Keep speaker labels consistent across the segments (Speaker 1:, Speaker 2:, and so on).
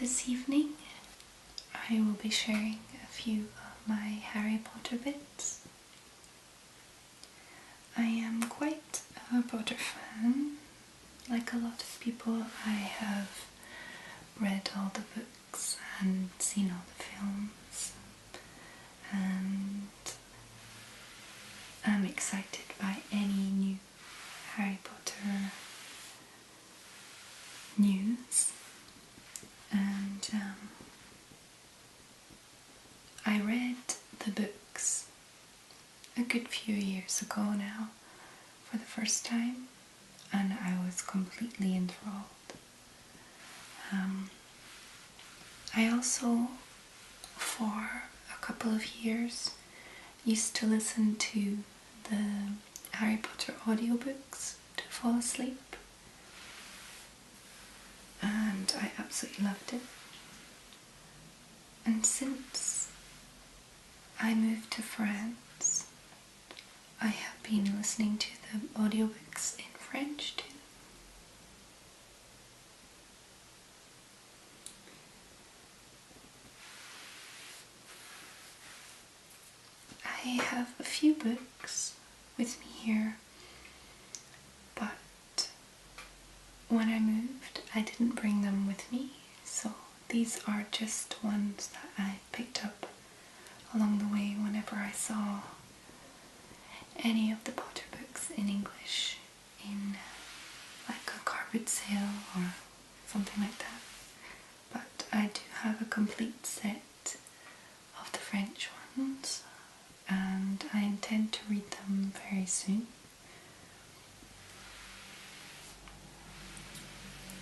Speaker 1: This evening I will be sharing a few of my Harry Potter bits. I am quite a Potter fan. Like a lot of people, I have read all the books and seen all the films, and I'm excited by any new Harry Potter news. And I read the books a good few years ago now for the first time, and I was completely enthralled. I also, for a couple of years, used to listen to the Harry Potter audiobooks to fall asleep, and I absolutely loved it. And since I moved to France, I have been listening to the audiobooks in French too. I have a few books with me here, but when I moved I didn't bring them with me, so these are just ones that I picked up along the way whenever I saw any of the Potter books in English in like a carpet sale or something like that. But I do have a complete set of the French ones, and I intend to read them very soon.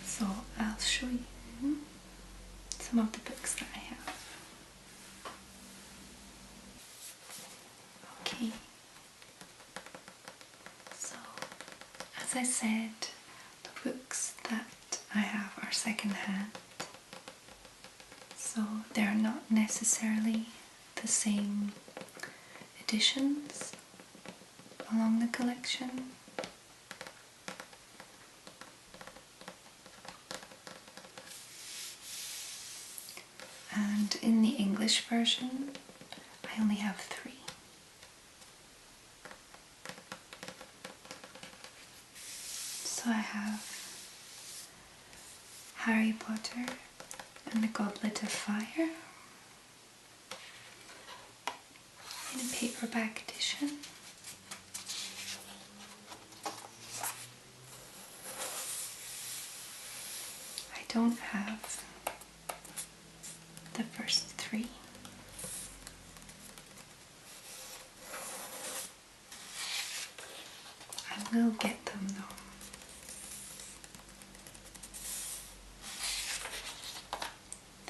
Speaker 1: So I'll show you some of the books that I have. Okay, so as I said, the books that I have are second-hand, so they're not necessarily the same editions along the collection. And in the English version, I only have 3. So I have Harry Potter and the Goblet of Fire in a paperback edition. I don't have the first 3. I will get them though.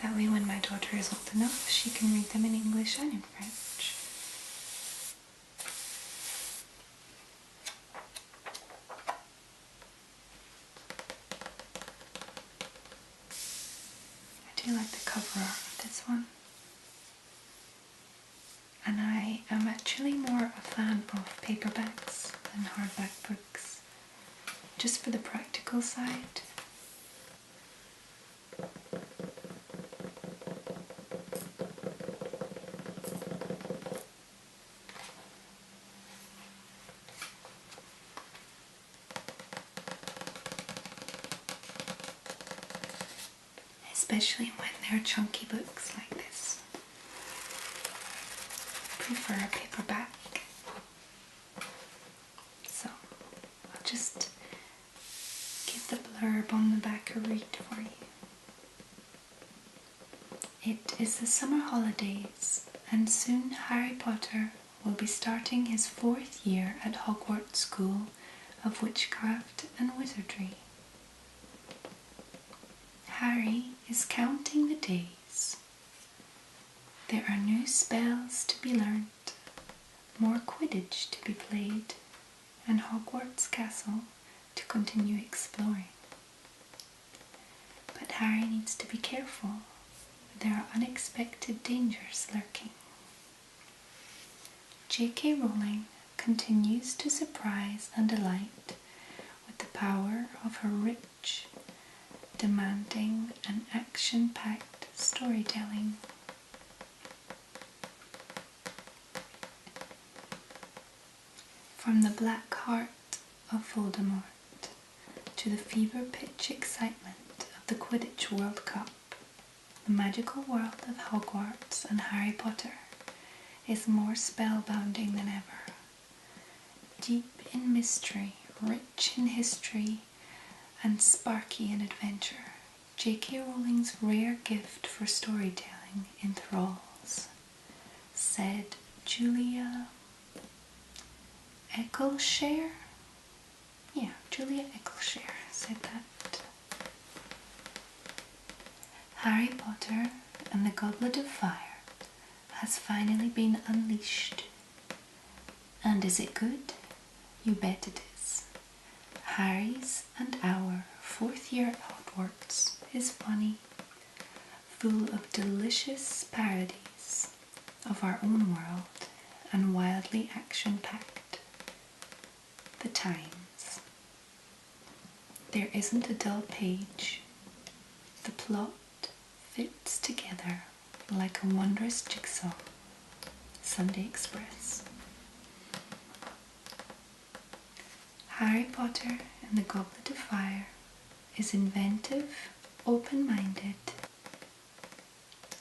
Speaker 1: That way when my daughter is old enough, she can read them in English and in French. I do like the cover art of this one. And I am actually more a fan of paperbacks than hardback books, just for the practical side. Especially when they're chunky books like this. I prefer a paperback. So I'll just give the blurb on the back a read for you. It is the summer holidays, and soon Harry Potter will be starting his 4th year at Hogwarts School of Witchcraft and Wizardry. Harry is counting the days. There are new spells to be learnt, more Quidditch to be played, and Hogwarts Castle to continue exploring. But Harry needs to be careful. There are unexpected dangers lurking. J.K. Rowling continues to surprise and delight with the power of her rich demanding an action-packed storytelling. From the black heart of Voldemort to the fever-pitch excitement of the Quidditch World Cup, the magical world of Hogwarts and Harry Potter is more spellbinding than ever. Deep in mystery, rich in history, and sparky in adventure, J.K. Rowling's rare gift for storytelling enthralls, said Julia Eccleshare? Yeah, Julia Eccleshare said that. Harry Potter and the Goblet of Fire has finally been unleashed. And is it good? You bet it is. Harry's and our 4th year at Hogwarts is funny, full of delicious parodies of our own world and wildly action-packed. The Times. There isn't a dull page. The plot fits together like a wondrous jigsaw. Sunday Express. Harry Potter and the Goblet of Fire is inventive, open-minded,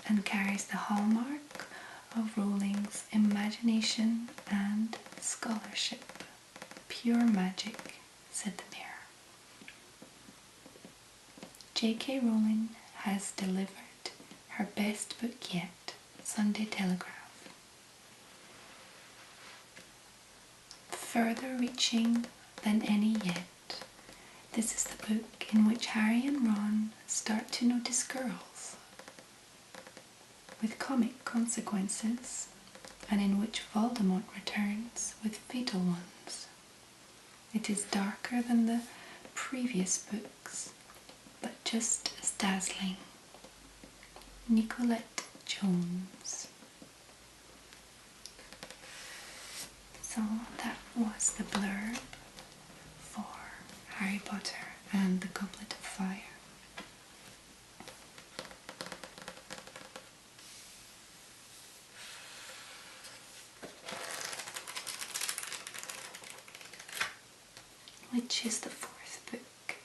Speaker 1: and carries the hallmark of Rowling's imagination and scholarship. Pure magic, said the Mirror. J.K. Rowling has delivered her best book yet, Sunday Telegraph. Further reaching than any yet, this is the book in which Harry and Ron start to notice girls, with comic consequences, and in which Voldemort returns with fatal ones. It is darker than the previous books, but just as dazzling. Nicolette Jones. So that was the blurb for Harry Potter and the Goblet of Fire. Which is the 4th book.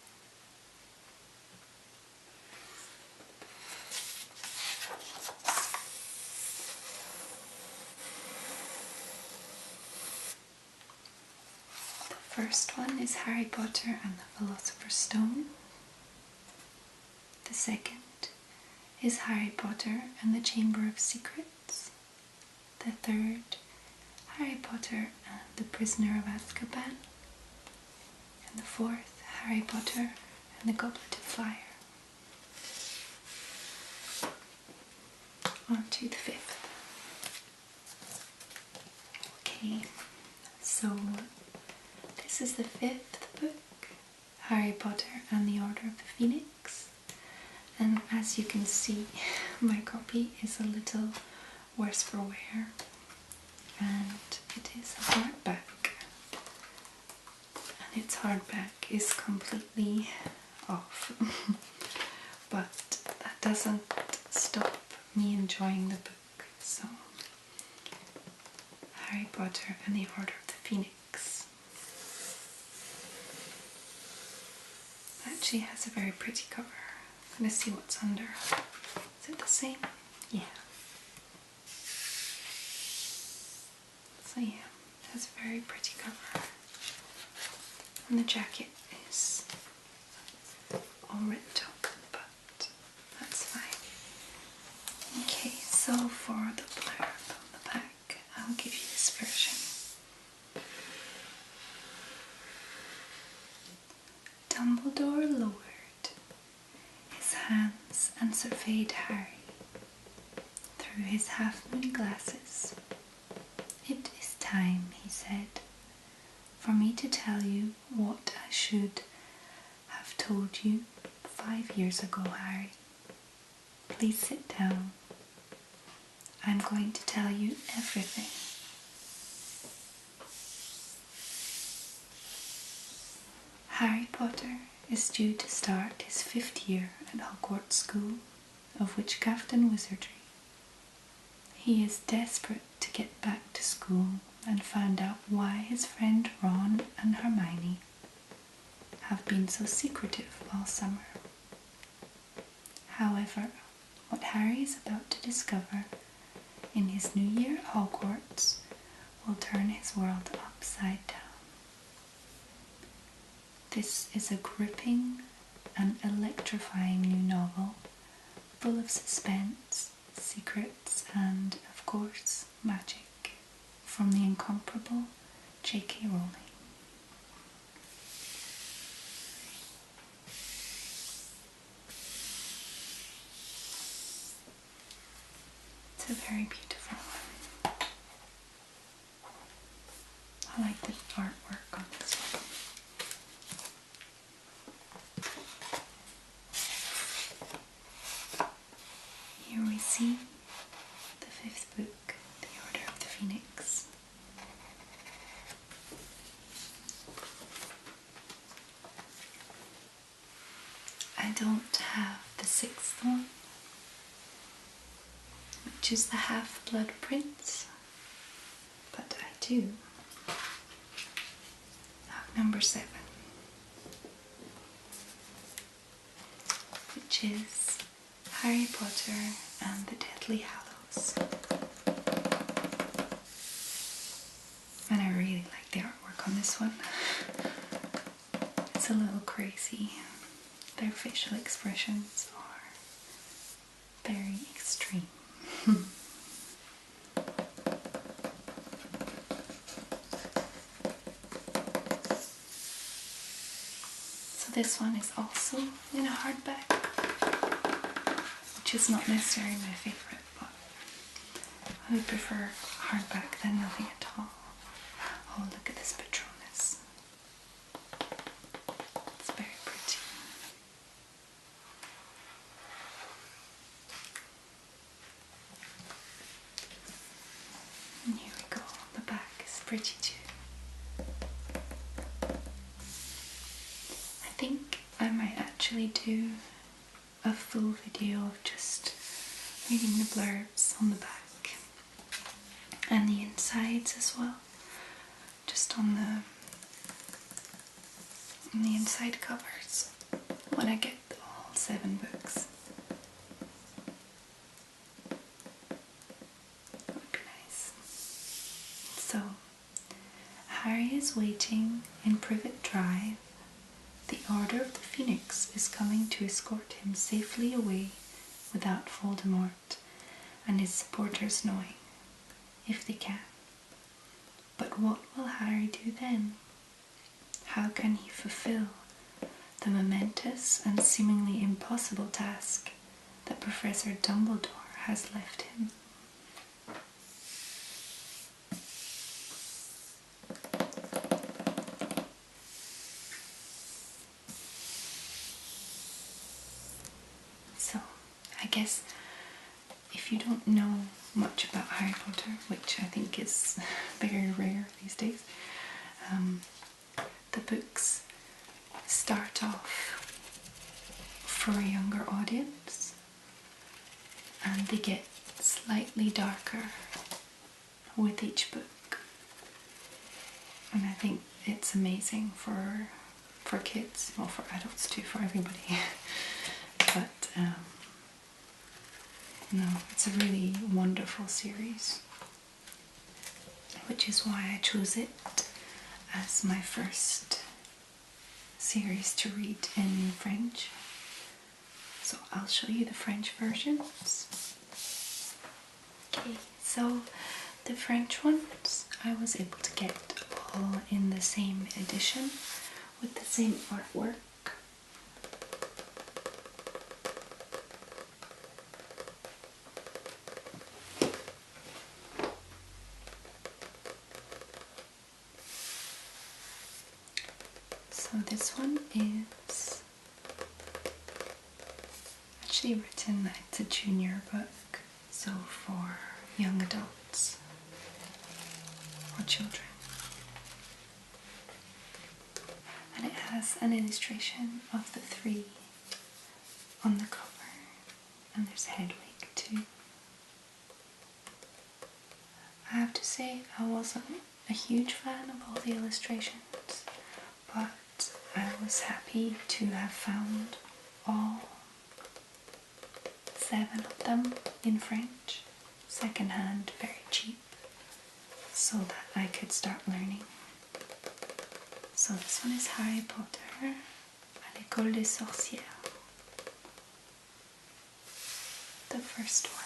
Speaker 1: The first one is Harry Potter and the Philosopher's Stone. The second is Harry Potter and the Chamber of Secrets. The third, Harry Potter and the Prisoner of Azkaban. And the fourth, Harry Potter and the Goblet of Fire. On to the 5th. Okay, so this is the 5th book, Harry Potter and the Order of the Phoenix. And as you can see, my copy is a little worse for wear, and it is a hardback. And its hardback is completely off. But that doesn't stop me enjoying the book. So, Harry Potter and the Order of the Phoenix actually has a very pretty cover. I'm going to see what's under. Is it the same? Yeah. So yeah, it has a very pretty cover. And the jacket is all ripped up, but that's fine. Okay, so for the blurb on the back, I'll give you this version. Dumbledore lowered his hands and surveyed Harry through his half-moon glasses. "It is time," he said, "for me to tell you what I should have told you 5 years ago, Harry. Please sit down. I'm going to tell you everything." Harry Potter is due to start his 5th year at Hogwarts School, of witchcraft and wizardry. He is desperate to get back to school and find out why his friend Ron and Hermione have been so secretive all summer. However, what Harry is about to discover in his new year at Hogwarts will turn his world upside down. This is a gripping and electrifying new novel full of suspense, secrets, and, of course, magic from the incomparable J.K. Rowling. It's a very beautiful one. I like the artwork on this one. Here we see the 5th book, The Order of the Phoenix. I don't have the 6th one, which is the Half-Blood Prince, but I do have number 7, which is Harry Potter and the Deathly Hallows. And I really like the artwork on this one. It's a little crazy. Their facial expressions are very extreme. So this one is also in a hardback, which is not necessarily my favourite, but I would prefer hardback than nothing at all. Oh, look at this Patronus. It's very pretty. And here we go, the back is pretty too. I think I might actually do a full video of just reading the blurbs on the back and the insides as well, just on the inside covers when I get all 7 books. That would be nice. So, Harry is waiting in Privet Drive. The Order of the Phoenix is coming to escort him safely away without Voldemort and his supporters knowing, if they can. But what will Harry do then? How can he fulfill the momentous and seemingly impossible task that Professor Dumbledore has left him? So, I guess if you don't know much about Harry Potter, which I think is very rare these days, the books start off for a younger audience and they get slightly darker with each book, and I think it's amazing for kids, well, for adults too, for everybody. But no, it's a really wonderful series, which is why I chose it as my first series to read in French. So I'll show you the French versions. Okay, so the French ones I was able to get all in the same edition with the same artwork. So this one is actually written that it's a junior book, so for young adults or children. and it has an illustration of the three on the cover, and there's Hedwig too. I have to say I wasn't a huge fan of all the illustrations, but I was happy to have found all 7 of them in French, secondhand, very cheap, so that I could start learning. So this one is Harry Potter à l'école des sorcières. The first one.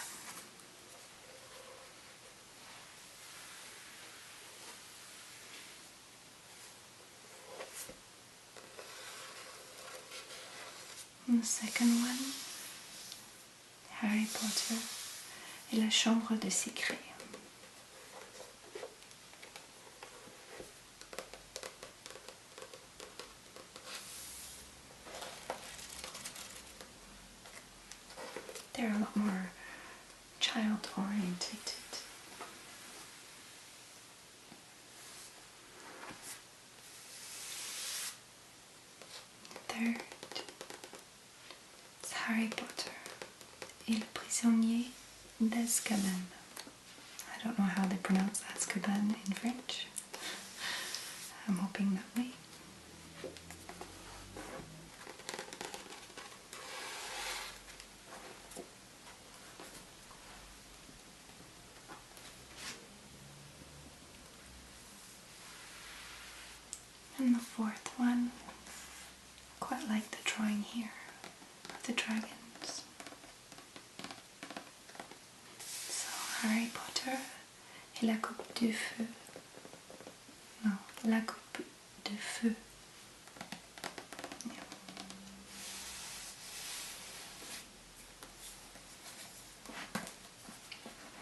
Speaker 1: And the second one, Harry Potter et la chambre de secret. They're a lot more child oriented. Third, it's Harry Potter et le prisonnier d'Azkaban. I don't know how they pronounce Azkaban in French. I'm hoping that way. And the fourth one, I quite like the drawing here of the dragons. So Harry Potter et la coupe du feu. Non, la coupe de feu. Yeah.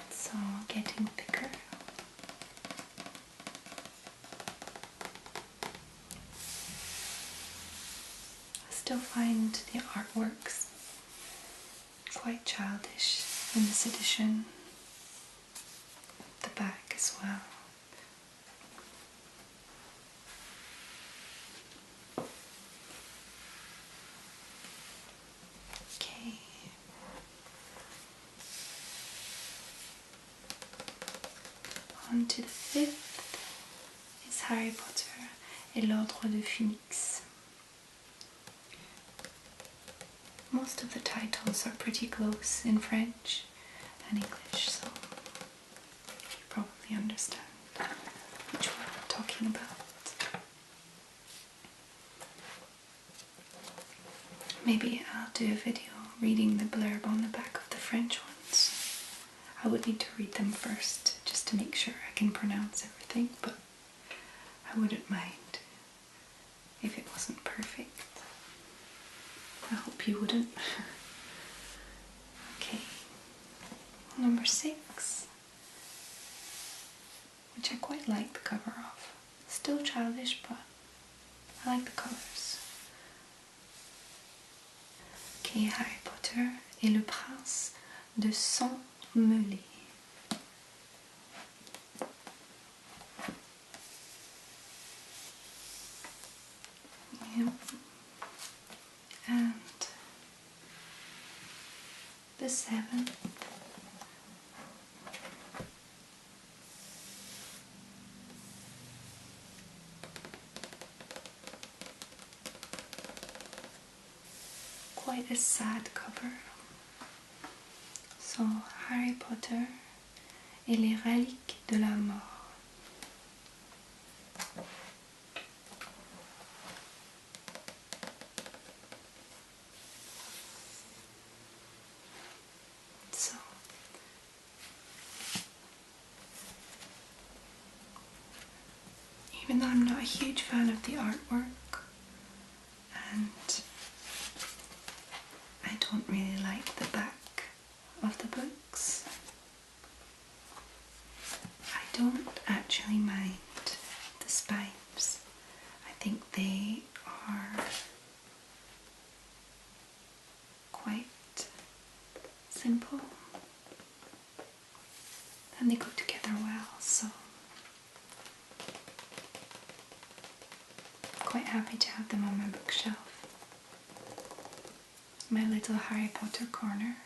Speaker 1: So getting thicker. I still find the artworks quite childish in this edition. The back as well. Okay. On to the fifth is Harry Potter et l'Ordre du Phénix. Most of the titles are pretty close in French and English, so you probably understand which one I'm talking about. Maybe I'll do a video reading the blurb on the back of the French ones. I would need to read them first just to make sure I can pronounce everything, but I wouldn't mind if it wasn't perfect. I hope you wouldn't. Okay, number 6, which I quite like the cover of. Still childish, but I like the colours. Okay, Harry Potter et le prince de Sang-Mêlé. Yep. And the 7th, quite a sad cover. So Harry Potter et les reliques de la mort. So even though I'm not a huge fan of the artwork, and I don't really like the back of the books, I don't actually mind the spines. I think they are quite simple and they go together well, so quite happy to have them on my bookshelf. My little Harry Potter corner.